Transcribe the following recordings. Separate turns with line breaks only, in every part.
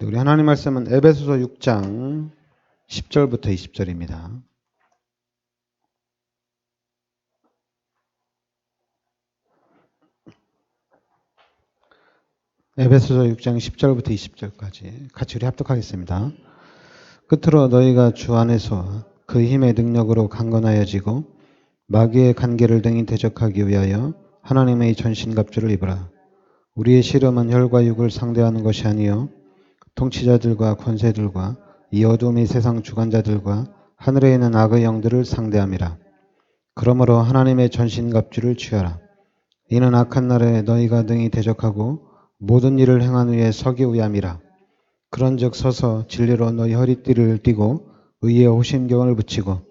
우리 하나님 말씀은 에베소서 6장 10절부터 20절입니다. 에베소서 6장 10절부터 20절까지 같이 우리 합독하겠습니다. 끝으로 너희가 주 안에서 그 힘의 능력으로 강건하여지고 마귀의 관계를 등이 대적하기 위하여 하나님의 전신갑주를 입으라. 우리의 씨름은 혈과 육을 상대하는 것이 아니요 통치자들과 권세들과 이 어둠의 세상 주관자들과 하늘에 있는 악의 영들을 상대함이라. 그러므로 하나님의 전신갑주를 취하라. 이는 악한 날에 너희가 등이 대적하고 모든 일을 행한 후에 서기 위함이라. 그런즉 서서 진리로 너희 허리띠를 띠고 의의 호심경을 붙이고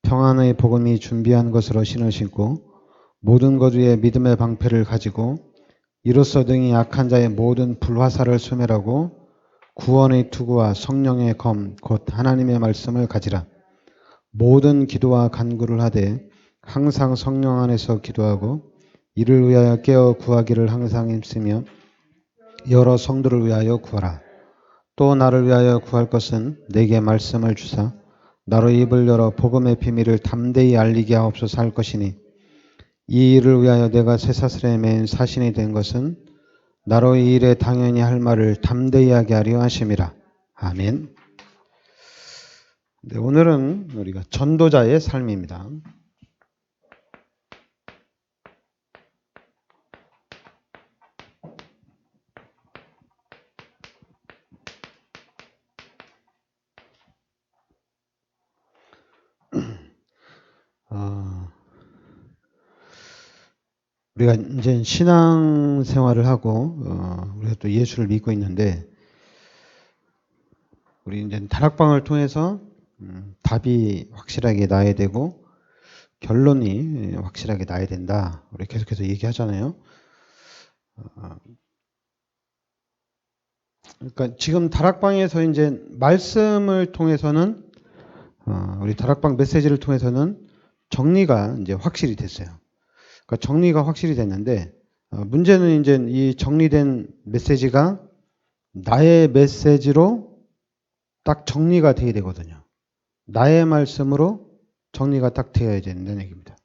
평안의 복음이 준비한 것으로 신을 신고 모든 것 위에 믿음의 방패를 가지고 이로써 등이 악한 자의 모든 불화살을 소멸하고 구원의 투구와 성령의 검 곧 하나님의 말씀을 가지라. 모든 기도와 간구를 하되 항상 성령 안에서 기도하고 이를 위하여 깨어 구하기를 항상 힘쓰며 여러 성도를 위하여 구하라. 또 나를 위하여 구할 것은 내게 말씀을 주사 나로 입을 열어 복음의 비밀을 담대히 알리게 하옵소서 할 것이니 이 일을 위하여 내가 쇠사슬에 맨 사신이 된 것은 나로 이 일에 당연히 할 말을 담대히 하게 하려 하심이라. 아멘. 네, 오늘은 우리가 전도자의 삶입니다. 우리가 이제 신앙 생활을 하고 우리가 또 예수를 믿고 있는데 우리 이제 다락방을 통해서 답이 확실하게 나야 되고 결론이 확실하게 나야 된다. 우리 계속해서 얘기하잖아요. 그러니까 지금 다락방에서 이제 말씀을 통해서는 우리 다락방 메시지를 통해서는 정리가 이제 확실히 됐어요. 그러니까 정리가 확실히 됐는데 문제는 이제 이 정리된 메시지가 나의 메시지로 딱 정리가 돼야 되거든요. 나의 말씀으로 정리가 딱 되어야 된다는 얘기입니다.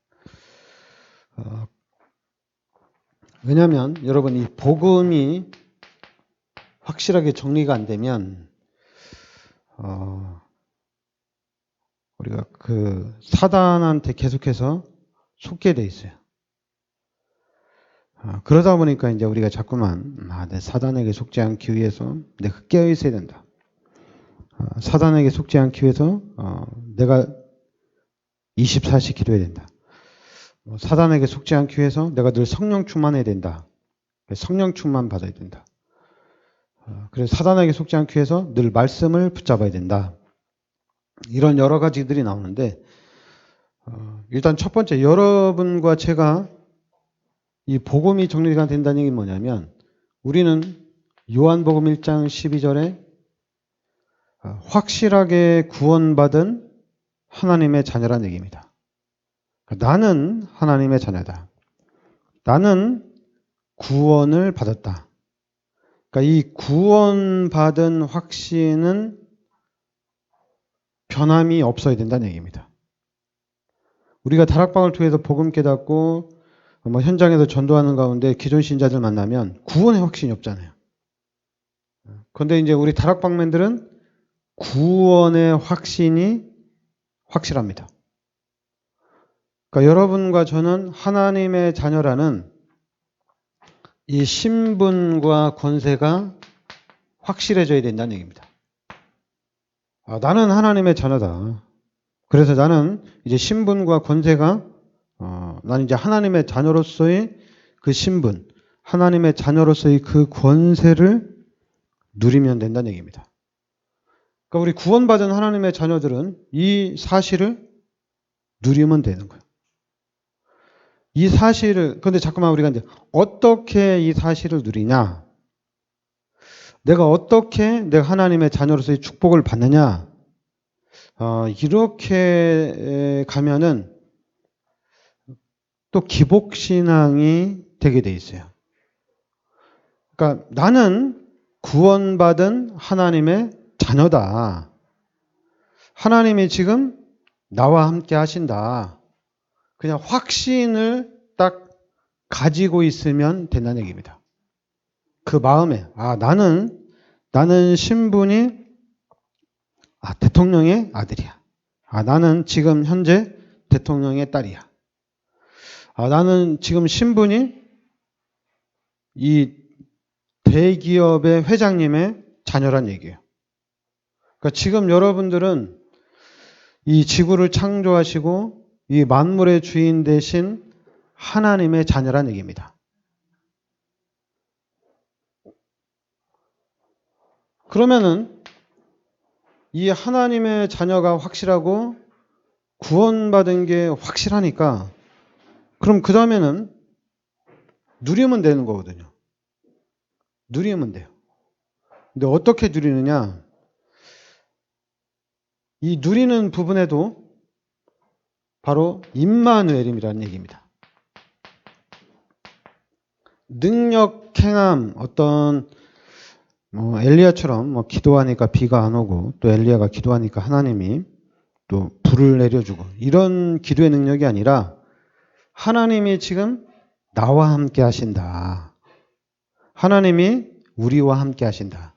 왜냐하면 여러분 이 복음이 확실하게 정리가 안 되면 우리가 그 사단한테 계속해서 속게 돼 있어요. 그러다 보니까 이제 우리가 자꾸만 내 사단에게 속지 않기 위해서 내가 깨어 있어야 된다. 사단에게 속지 않기 위해서 내가 24시 기도해야 된다. 사단에게 속지 않기 위해서 내가 늘 성령 충만해야 된다. 성령 충만 받아야 된다. 그래서 사단에게 속지 않기 위해서 늘 말씀을 붙잡아야 된다. 이런 여러 가지들이 나오는데 일단 첫 번째 여러분과 제가 이 복음이 정리가 된다는 얘기는 뭐냐면 우리는 요한복음 1장 12절에 확실하게 구원받은 하나님의 자녀라는 얘기입니다. 나는 하나님의 자녀다. 나는 구원을 받았다. 그러니까 이 구원받은 확신은 변함이 없어야 된다는 얘기입니다. 우리가 다락방을 통해서 복음 깨닫고 현장에서 전도하는 가운데 기존 신자들 만나면 구원의 확신이 없잖아요. 그런데 이제 우리 다락방맨들은 구원의 확신이 확실합니다. 그러니까 여러분과 저는 하나님의 자녀라는 이 신분과 권세가 확실해져야 된다는 얘기입니다. 나는 하나님의 자녀다. 그래서 나는 이제 신분과 권세가 나는 이제 하나님의 자녀로서의 그 신분, 하나님의 자녀로서의 그 권세를 누리면 된다는 얘기입니다. 그러니까 우리 구원받은 하나님의 자녀들은 이 사실을 누리면 되는 거예요. 이 사실을, 그런데 자꾸만 우리가 이제 어떻게 이 사실을 누리냐? 내가 어떻게 내가 하나님의 자녀로서의 축복을 받느냐? 이렇게 가면은 또 기복신앙이 되게 돼 있어요. 그러니까 나는 구원받은 하나님의 자녀다. 하나님이 지금 나와 함께 하신다. 그냥 확신을 딱 가지고 있으면 된다는 얘기입니다. 그 마음에, 나는 신분이, 대통령의 아들이야. 나는 지금 현재 대통령의 딸이야. 나는 지금 신분이 이 대기업의 회장님의 자녀란 얘기예요. 그러니까 지금 여러분들은 이 지구를 창조하시고 이 만물의 주인 되신 하나님의 자녀란 얘기입니다. 그러면은 이 하나님의 자녀가 확실하고 구원받은 게 확실하니까 그럼 그 다음에는 누리면 되는 거거든요. 누리면 돼요. 근데 어떻게 누리느냐? 이 누리는 부분에도 바로 임마누엘임이라는 얘기입니다. 능력 행함, 어떤 엘리야처럼 기도하니까 비가 안 오고 또 엘리야가 기도하니까 하나님이 또 불을 내려주고 이런 기도의 능력이 아니라 하나님이 지금 나와 함께 하신다. 하나님이 우리와 함께 하신다.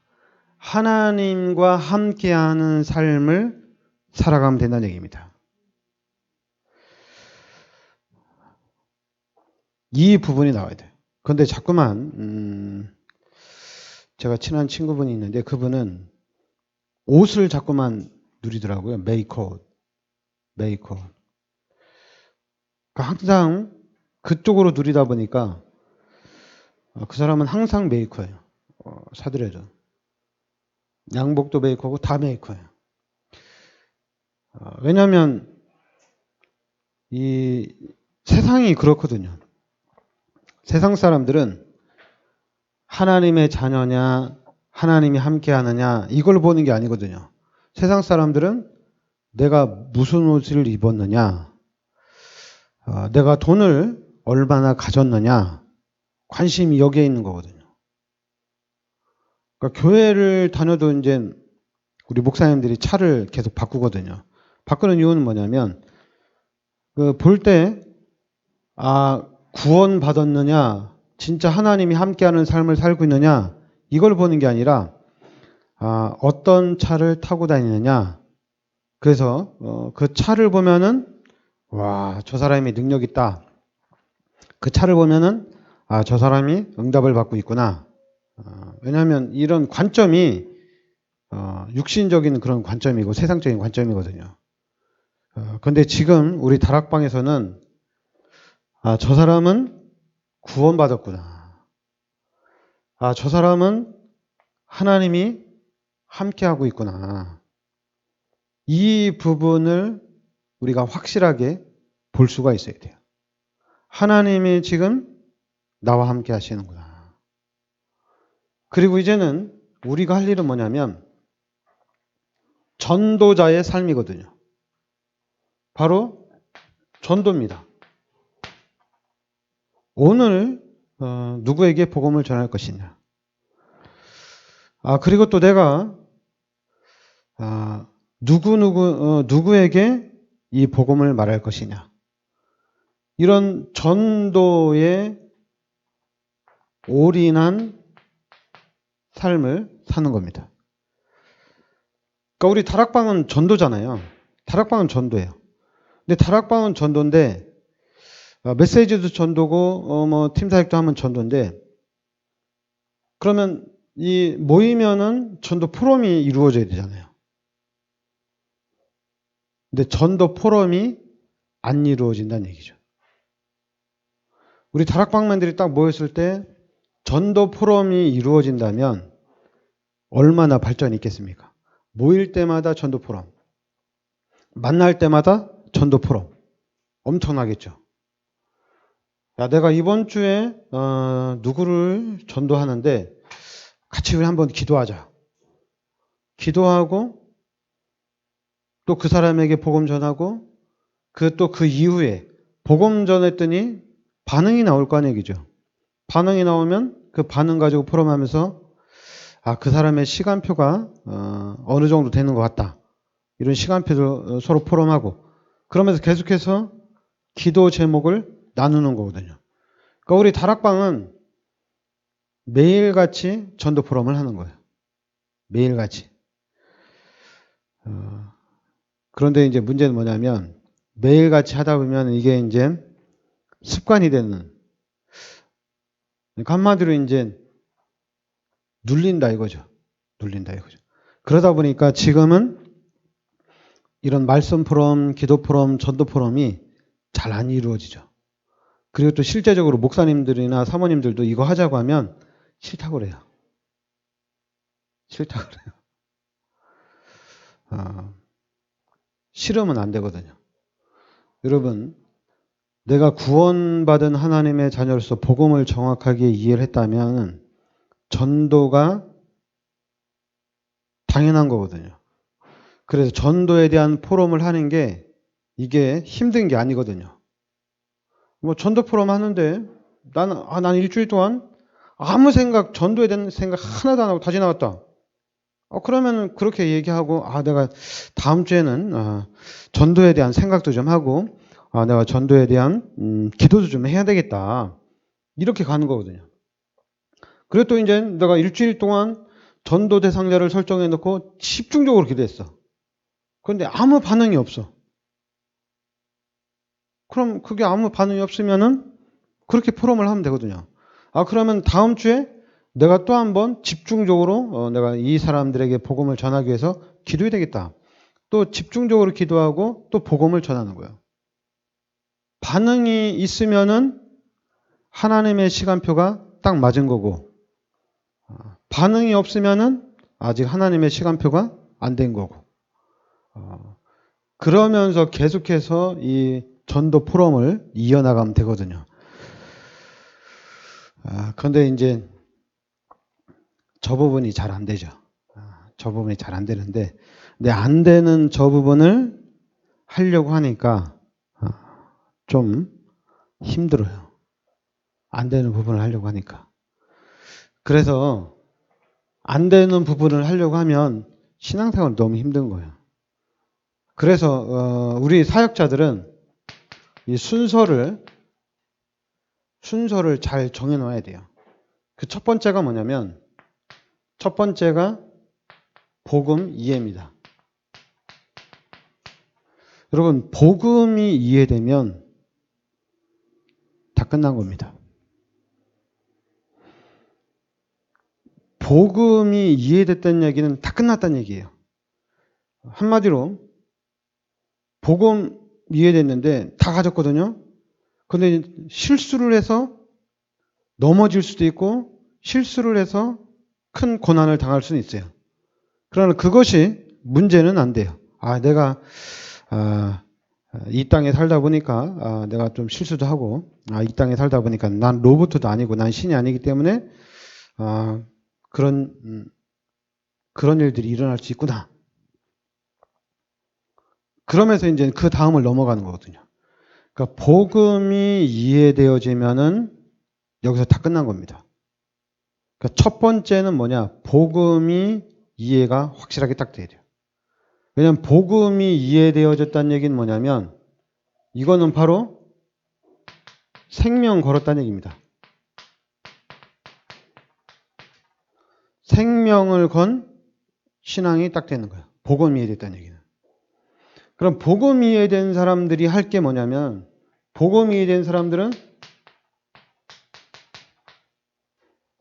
하나님과 함께하는 삶을 살아가면 된다는 얘기입니다. 이 부분이 나와야 돼요. 그런데 자꾸만 제가 친한 친구분이 있는데 그분은 옷을 자꾸만 누리더라고요. 메이크업. 그러니까 항상 그쪽으로 누리다 보니까 그 사람은 항상 메이커예요. 사드려죠. 양복도 메이커고 다 메이커예요. 왜냐하면 이 세상이 그렇거든요. 세상 사람들은 하나님의 자녀냐, 하나님이 함께하느냐 이걸 보는 게 아니거든요. 세상 사람들은 내가 무슨 옷을 입었느냐, 내가 돈을 얼마나 가졌느냐 관심이 여기에 있는 거거든요. 그러니까 교회를 다녀도 이제 우리 목사님들이 차를 계속 바꾸거든요. 바꾸는 이유는 뭐냐면 볼 때 구원 받았느냐, 진짜 하나님이 함께하는 삶을 살고 있느냐 이걸 보는 게 아니라 어떤 차를 타고 다니느냐. 그래서 그 차를 보면은 와, 저 사람이 능력 있다. 그 차를 보면은 저 사람이 응답을 받고 있구나. 왜냐하면 이런 관점이 육신적인 그런 관점이고 세상적인 관점이거든요. 그런데 지금 우리 다락방에서는 저 사람은 구원받았구나. 저 사람은 하나님이 함께하고 있구나. 이 부분을 우리가 확실하게 볼 수가 있어야 돼요. 하나님이 지금 나와 함께 하시는구나. 그리고 이제는 우리가 할 일은 뭐냐면 전도자의 삶이거든요. 바로 전도입니다. 오늘 누구에게 복음을 전할 것이냐. 그리고 또 내가 누구에게 이 복음을 말할 것이냐. 이런 전도에 올인한 삶을 사는 겁니다. 그러니까 우리 다락방은 전도잖아요. 다락방은 전도예요. 근데 다락방은 전도인데 메시지도 전도고 팀사역도 하면 전도인데 그러면 이 모이면은 전도 포럼이 이루어져야 되잖아요. 근데 전도 포럼이 안 이루어진다는 얘기죠. 우리 다락방맨들이 딱 모였을 때 전도 포럼이 이루어진다면 얼마나 발전이 있겠습니까? 모일 때마다 전도 포럼, 만날 때마다 전도 포럼, 엄청나겠죠. 내가 이번 주에 누구를 전도하는데 같이 우리 한번 기도하자. 기도하고 또 그 사람에게 복음 전하고 또 그 이후에 복음 전했더니 반응이 나올 거 아니에요. 반응이 나오면 그 반응 가지고 포럼하면서 그 사람의 시간표가 어느 정도 되는 것 같다. 이런 시간표도 서로 포럼하고 그러면서 계속해서 기도 제목을 나누는 거거든요. 그러니까 우리 다락방은 매일같이 전도 포럼을 하는 거예요. 매일같이. 그런데 이제 문제는 뭐냐면 매일같이 하다 보면 이게 이제 습관이 되는, 그러니까 한마디로 이제 눌린다 이거죠. 눌린다 이거죠. 그러다 보니까 지금은 이런 말씀 포럼, 기도 포럼, 전도 포럼이 잘 안 이루어지죠. 그리고 또 실제적으로 목사님들이나 사모님들도 이거 하자고 하면 싫다고 그래요. 싫다고 그래요. 싫으면 안 되거든요. 여러분, 내가 구원받은 하나님의 자녀로서 복음을 정확하게 이해를 했다면 전도가 당연한 거거든요. 그래서 전도에 대한 포럼을 하는 게 이게 힘든 게 아니거든요. 뭐 전도 포럼 하는데 나는 일주일 동안 아무 생각, 전도에 대한 생각 하나도 안 하고 다 지나갔다. 그러면 그렇게 얘기하고 내가 다음 주에는 전도에 대한 생각도 좀 하고 내가 전도에 대한 기도도 좀 해야 되겠다. 이렇게 가는 거거든요. 그리고 또 이제 내가 일주일 동안 전도 대상자를 설정해 놓고 집중적으로 기도했어. 그런데 아무 반응이 없어. 그럼 그게 아무 반응이 없으면은 그렇게 포럼을 하면 되거든요. 그러면 다음 주에 내가 또 한번 집중적으로 내가 이 사람들에게 복음을 전하기 위해서 기도해야 되겠다. 또 집중적으로 기도하고 또 복음을 전하는 거예요. 반응이 있으면은 하나님의 시간표가 딱 맞은 거고, 반응이 없으면은 아직 하나님의 시간표가 안 된 거고. 그러면서 계속해서 이 전도 포럼을 이어나가면 되거든요. 그런데 이제 저 부분이 잘 안 되죠. 저 부분이 잘 안 되는데, 근데 안 되는 저 부분을 하려고 하니까 좀 힘들어요. 안 되는 부분을 하려고 하니까. 그래서 안 되는 부분을 하려고 하면 신앙생활 너무 힘든 거예요. 그래서 우리 사역자들은 이 순서를 잘 정해놔야 돼요. 그 첫 번째가 뭐냐면 첫 번째가 복음 이해입니다. 여러분, 복음이 이해되면 다 끝난 겁니다. 복음이 이해됐다는 얘기는 다 끝났다는 얘기예요. 한마디로 복음 이해됐는데 다 가졌거든요. 그런데 실수를 해서 넘어질 수도 있고 실수를 해서 큰 고난을 당할 수는 있어요. 그러나 그것이 문제는 안 돼요. 내가 이 땅에 살다 보니까 내가 좀 실수도 하고 이 땅에 살다 보니까 난 로봇도 아니고 난 신이 아니기 때문에 그런 일들이 일어날 수 있구나. 그러면서 이제 그 다음을 넘어가는 거거든요. 그러니까 복음이 이해되어지면은 여기서 다 끝난 겁니다. 그러니까 첫 번째는 뭐냐? 복음이 이해가 확실하게 딱 돼야 돼요. 왜냐하면 복음이 이해되어졌다는 얘기는 뭐냐면 이거는 바로 생명 걸었다는 얘기입니다. 생명을 건 신앙이 딱 되는 거예요. 복음이 이해됐다는 얘기는. 그럼 복음이 이해된 사람들이 할 게 뭐냐면 복음이 이해된 사람들은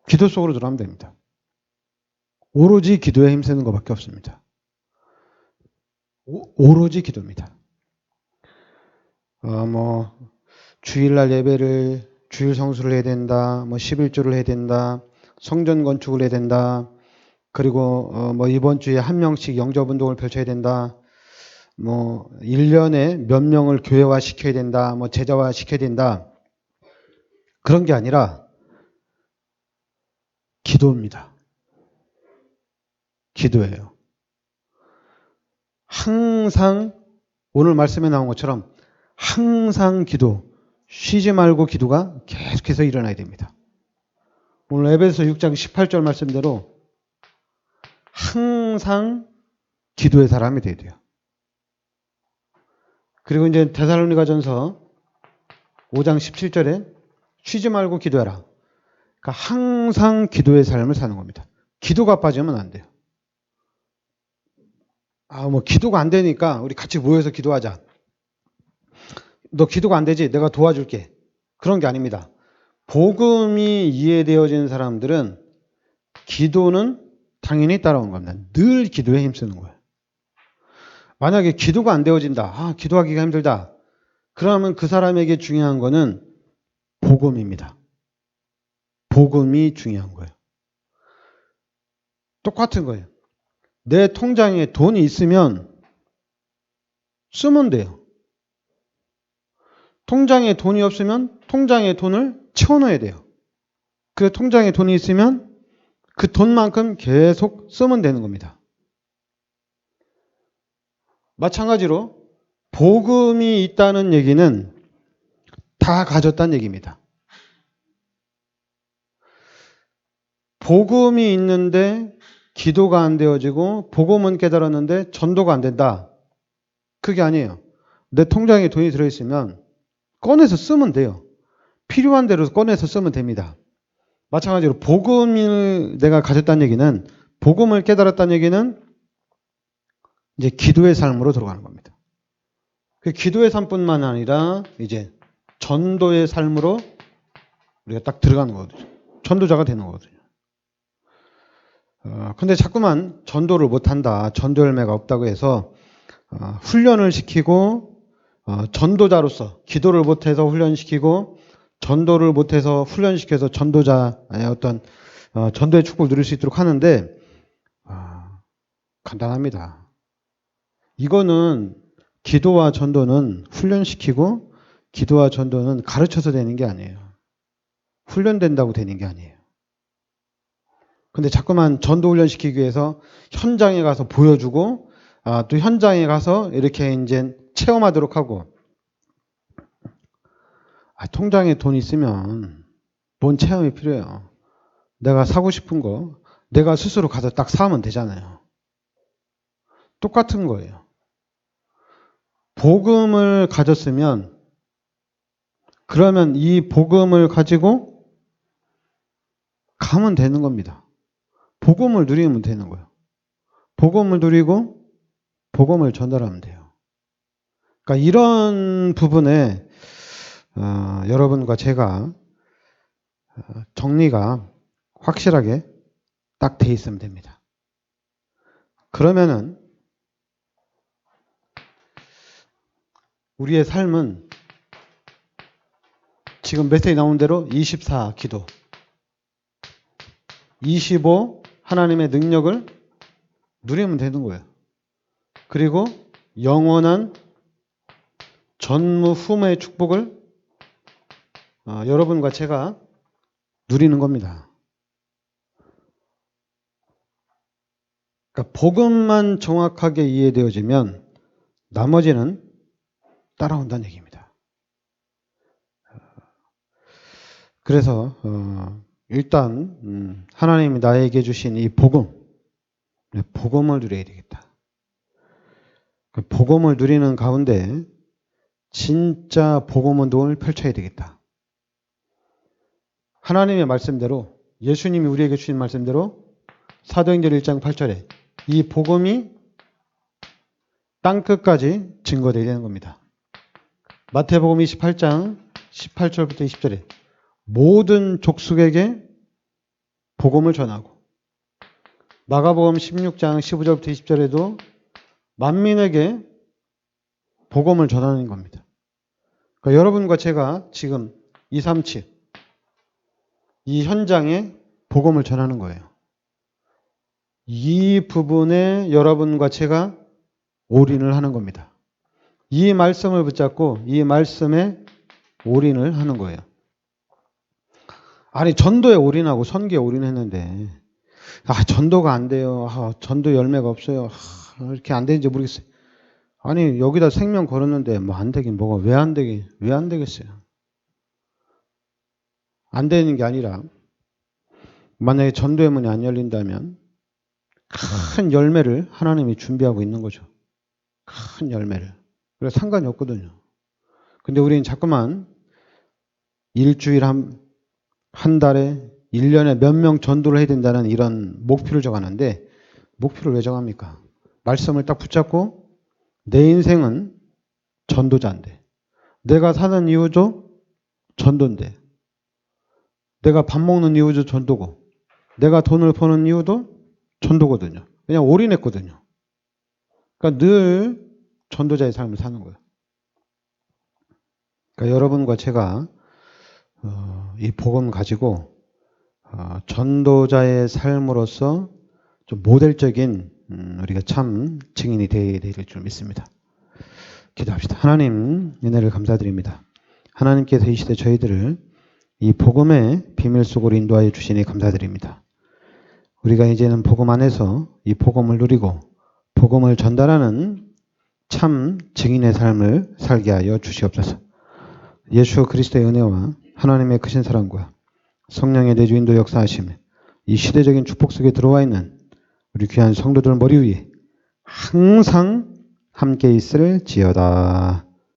기도 속으로 들어가면 됩니다. 오로지 기도에 힘쓰는 것밖에 없습니다. 오로지 기도입니다. 주일날 예배를 주일 성수를 해야 된다. 11조를 해야 된다. 성전 건축을 해야 된다. 그리고 이번 주에 한 명씩 영접 운동을 펼쳐야 된다. 1년에 몇 명을 교회화 시켜야 된다. 제자화 시켜야 된다. 그런 게 아니라 기도입니다. 기도예요. 항상 오늘 말씀에 나온 것처럼 항상 기도, 쉬지 말고 기도가 계속해서 일어나야 됩니다. 오늘 에베소 6장 18절 말씀대로 항상 기도의 사람이 돼야 돼요. 그리고 이제 데살로니가전서 5장 17절에 쉬지 말고 기도해라. 그러니까 항상 기도의 삶을 사는 겁니다. 기도가 빠지면 안 돼요. 뭐 기도가 안 되니까 우리 같이 모여서 기도하자. 너 기도가 안 되지? 내가 도와줄게. 그런 게 아닙니다. 복음이 이해되어진 사람들은 기도는 당연히 따라온 겁니다. 늘 기도에 힘쓰는 거예요. 만약에 기도가 안 되어진다. 기도하기가 힘들다. 그러면 그 사람에게 중요한 거는 복음입니다. 복음이 중요한 거예요. 똑같은 거예요. 내 통장에 돈이 있으면 쓰면 돼요. 통장에 돈이 없으면 통장에 돈을 채워넣어야 돼요. 그 통장에 돈이 있으면 그 돈만큼 계속 쓰면 되는 겁니다. 마찬가지로 복음이 있다는 얘기는 다 가졌다는 얘기입니다. 복음이 있는데 기도가 안 되어지고 복음은 깨달았는데 전도가 안 된다. 그게 아니에요. 내 통장에 돈이 들어있으면 꺼내서 쓰면 돼요. 필요한 대로 꺼내서 쓰면 됩니다. 마찬가지로 복음을 내가 가졌다는 얘기는, 복음을 깨달았다는 얘기는 이제 기도의 삶으로 들어가는 겁니다. 그 기도의 삶뿐만 아니라 이제 전도의 삶으로 우리가 딱 들어가는 거거든요. 전도자가 되는 거거든요. 근데 자꾸만 전도를 못한다, 전도 열매가 없다고 해서 훈련을 시키고 전도자로서 기도를 못해서 훈련시키고 전도를 못해서 훈련시켜서 전도자의 어떤 전도의 축복을 누릴 수 있도록 하는데 간단합니다. 이거는 기도와 전도는 훈련시키고 기도와 전도는 가르쳐서 되는 게 아니에요. 훈련된다고 되는 게 아니에요. 근데 자꾸만 전도 훈련시키기 위해서 현장에 가서 보여주고 또 현장에 가서 이렇게 이제 체험하도록 하고 통장에 돈 있으면 뭔 체험이 필요해요. 내가 사고 싶은 거 내가 스스로 가서 딱 사면 되잖아요. 똑같은 거예요. 복음을 가졌으면 그러면 이 복음을 가지고 가면 되는 겁니다. 복음을 누리면 되는 거예요. 복음을 누리고 복음을 전달하면 돼요. 그러니까 이런 부분에 여러분과 제가 정리가 확실하게 딱 돼 있으면 됩니다. 그러면은 우리의 삶은 지금 메시지 나온 대로 24 기도, 25 하나님의 능력을 누리면 되는 거예요. 그리고 영원한 전무후무의 축복을 여러분과 제가 누리는 겁니다. 그러니까 복음만 정확하게 이해되어지면 나머지는 따라온다는 얘기입니다. 그래서 일단 하나님이 나에게 주신 이 복음을 누려야 되겠다. 복음을 누리는 가운데 진짜 복음 운동을 펼쳐야 되겠다. 하나님의 말씀대로, 예수님이 우리에게 주신 말씀대로 사도행전 1장 8절에 이 복음이 땅끝까지 증거되어야 되는 겁니다. 마태복음 28장 18절부터 20절에 모든 족속에게 복음을 전하고, 마가복음 16장 15절부터 20절에도 만민에게 복음을 전하는 겁니다. 그러니까 여러분과 제가 지금 237, 이 현장에 복음을 전하는 거예요. 이 부분에 여러분과 제가 올인을 하는 겁니다. 이 말씀을 붙잡고 이 말씀에 올인을 하는 거예요. 아니, 전도에 올인하고 선교에 올인했는데 전도가 안 돼요. 전도 열매가 없어요. 이렇게 안 되는지 모르겠어요. 아니, 여기다 생명 걸었는데 뭐 안 되긴 뭐가 왜 안 되겠어요. 안 되는 게 아니라 만약에 전도의 문이 안 열린다면 큰 열매를 하나님이 준비하고 있는 거죠. 큰 열매를. 그래서 상관이 없거든요. 근데 우리는 자꾸만 일주일 한 달에 1년에 몇 명 전도를 해야 된다는 이런 목표를 정하는데 목표를 왜 정합니까? 말씀을 딱 붙잡고 내 인생은 전도자인데 내가 사는 이유도 전도인데 내가 밥 먹는 이유도 전도고 내가 돈을 버는 이유도 전도거든요. 그냥 올인했거든요. 그러니까 늘 전도자의 삶을 사는 거예요. 그러니까 여러분과 제가 이 복음 가지고 전도자의 삶으로서 좀 모델적인 우리가 참 증인이 되어야 될 줄 믿습니다. 기도합시다. 하나님 은혜를 감사드립니다. 하나님께서 이 시대 저희들을 이 복음의 비밀 속으로 인도하여 주시니 감사드립니다. 우리가 이제는 복음 안에서 이 복음을 누리고 복음을 전달하는 참 증인의 삶을 살게 하여 주시옵소서. 예수 그리스도의 은혜와 하나님의 크신 사랑과 성령의 내주인도 역사하심에 이 시대적인 축복 속에 들어와 있는 우리 귀한 성도들 머리 위에 항상 함께 있을지어다.